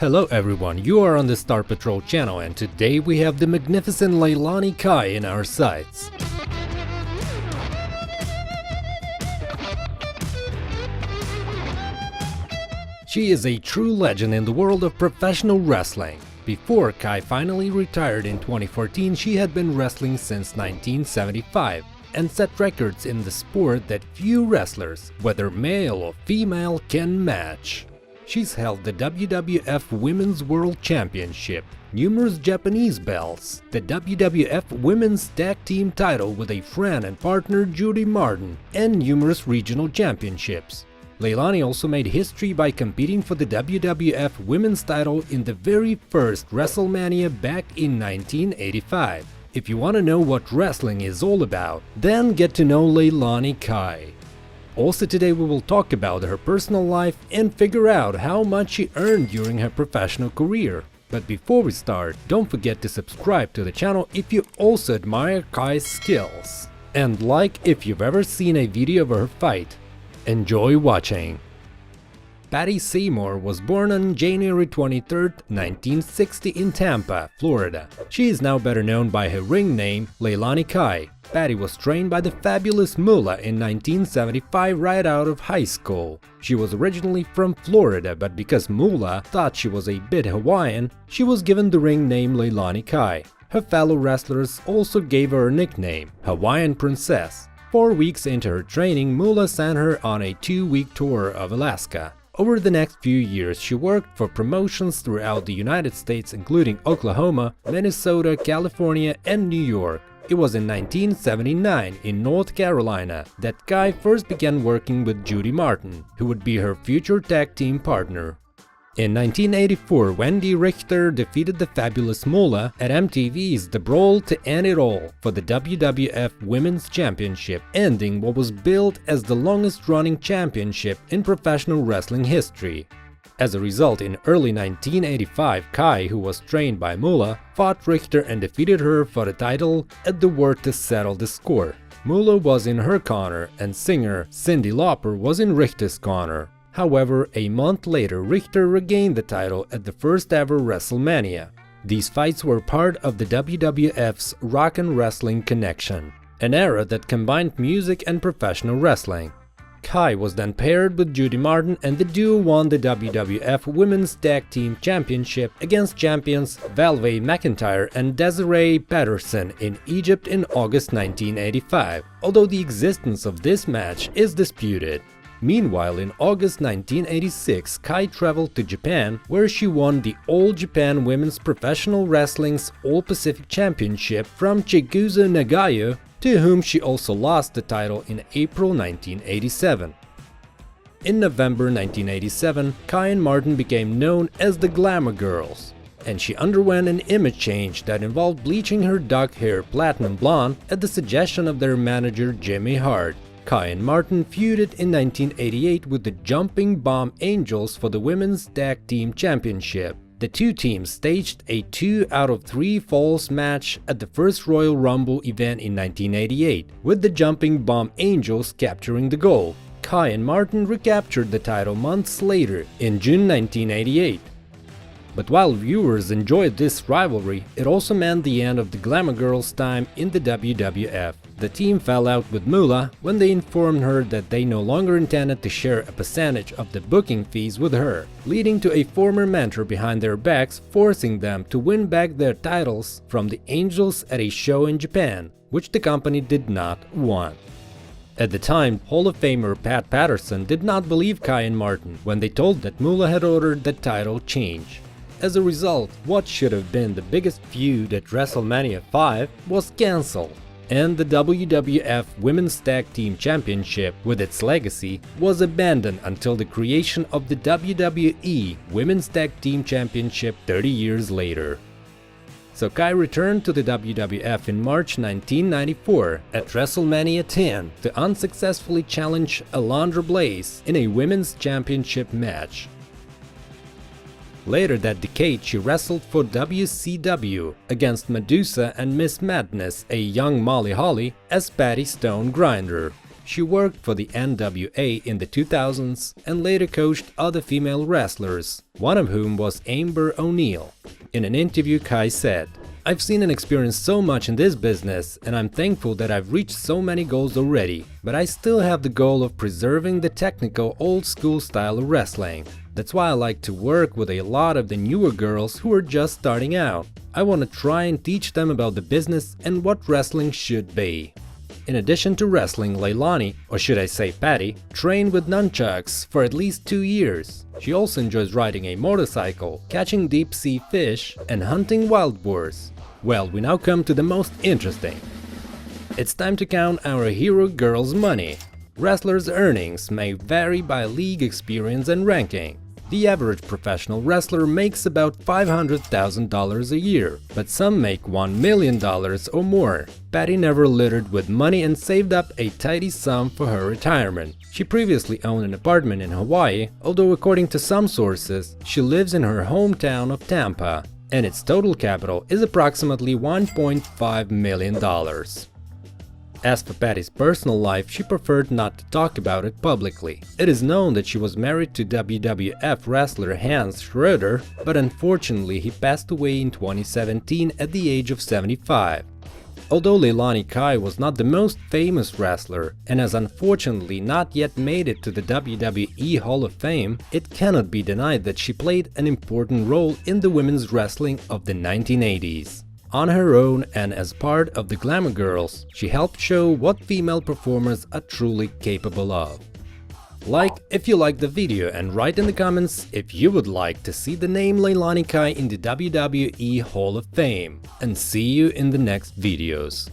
Hello everyone, you are on the Star Patrol channel and today we have the magnificent Leilani Kai in our sights. She is a true legend in the world of professional wrestling. Before Kai finally retired in 2014, she had been wrestling since 1975 and set records in the sport that few wrestlers, whether male or female, can match. She's held the WWF Women's World Championship, numerous Japanese belts, the WWF Women's Tag Team title with a friend and partner Judy Martin, and numerous regional championships. Leilani also made history by competing for the WWF Women's title in the very first WrestleMania back in 1985. If you want to know what wrestling is all about, then get to know Leilani Kai. Also today we will talk about her personal life and figure out how much she earned during her professional career. But before we start, don't forget to subscribe to the channel if you also admire Kai's skills. And like if you've ever seen a video of her fight. Enjoy watching! Patty Seymour was born on January 23, 1960 in Tampa, Florida. She is now better known by her ring name, Leilani Kai. Patty was trained by the fabulous Moolah in 1975 right out of high school. She was originally from Florida, but because Moolah thought she was a bit Hawaiian, she was given the ring name Leilani Kai. Her fellow wrestlers also gave her a nickname, Hawaiian Princess. 4 weeks into her training, Moolah sent her on a 2-week tour of Alaska. Over the next few years, she worked for promotions throughout the United States, including Oklahoma, Minnesota, California, and New York. It was in 1979 in North Carolina that Kai first began working with Judy Martin, who would be her future tag team partner. In 1984, Wendy Richter defeated the fabulous Moolah at MTV's The Brawl to End It All for the WWF Women's Championship, ending what was billed as the longest-running championship in professional wrestling history. As a result, in early 1985, Kai, who was trained by Moolah, fought Richter and defeated her for the title at the Word to settle the score. Moolah was in her corner and singer Cyndi Lauper was in Richter's corner. However, a month later, Richter regained the title at the first ever WrestleMania. These fights were part of the WWF's Rock and Wrestling Connection, an era that combined music and professional wrestling. Kai was then paired with Judy Martin and the duo won the WWF Women's Tag Team Championship against champions Valvey McIntyre and Desiree Patterson in Egypt in August 1985, although the existence of this match is disputed. Meanwhile, in August 1986, Kai traveled to Japan, where she won the All Japan Women's Professional Wrestling's All-Pacific Championship from Chigusa Nagayo, to whom she also lost the title in April 1987. In November 1987, Kai and Martin became known as the Glamour Girls, and she underwent an image change that involved bleaching her dark hair platinum blonde at the suggestion of their manager Jimmy Hart. Kai and Martin feuded in 1988 with the Jumping Bomb Angels for the Women's Tag Team Championship. The two teams staged a 2 out of 3 falls match at the first Royal Rumble event in 1988, with the Jumping Bomb Angels capturing the gold. Kai and Martin recaptured the title months later, in June 1988. But while viewers enjoyed this rivalry, it also meant the end of the Glamour Girls' time in the WWF. The team fell out with Moolah when they informed her that they no longer intended to share a percentage of the booking fees with her, leading to a former mentor behind their backs forcing them to win back their titles from the Angels at a show in Japan, which the company did not want. At the time, Hall of Famer Pat Patterson did not believe Kai and Martin when they told that Moolah had ordered the title change. As a result, what should have been the biggest feud at WrestleMania 5 was cancelled, and the WWF Women's Tag Team Championship, with its legacy, was abandoned until the creation of the WWE Women's Tag Team Championship 30 years later. So Kai returned to the WWF in March 1994 at WrestleMania 10 to unsuccessfully challenge Alundra Blaze in a Women's Championship match. Later that decade, she wrestled for WCW against Medusa and Miss Madness, a young Molly Holly, as Patty Stone Grinder. She worked for the NWA in the 2000s and later coached other female wrestlers, one of whom was Amber O'Neal. In an interview, Kai said, "I've seen and experienced so much in this business, and I'm thankful that I've reached so many goals already, but I still have the goal of preserving the technical old-school style of wrestling. That's why I like to work with a lot of the newer girls who are just starting out. I want to try and teach them about the business and what wrestling should be." In addition to wrestling, Leilani, or should I say Patty, trained with nunchucks for at least 2 years. She also enjoys riding a motorcycle, catching deep-sea fish, and hunting wild boars. Well, we now come to the most interesting. It's time to count our hero girls' money. Wrestlers' earnings may vary by league experience and ranking. The average professional wrestler makes about $500,000 a year, but some make $1 million or more. Patty never littered with money and saved up a tidy sum for her retirement. She previously owned an apartment in Hawaii, although according to some sources, she lives in her hometown of Tampa, and its total capital is approximately $1.5 million. As for Patty's personal life, she preferred not to talk about it publicly. It is known that she was married to WWF wrestler Hans Schroeder, but unfortunately he passed away in 2017 at the age of 75. Although Leilani Kai was not the most famous wrestler and has unfortunately not yet made it to the WWE Hall of Fame, it cannot be denied that she played an important role in the women's wrestling of the 1980s. On her own and as part of the Glamour Girls, she helped show what female performers are truly capable of. Like if you liked the video and write in the comments if you would like to see the name Leilani Kai in the WWE Hall of Fame. And see you in the next videos.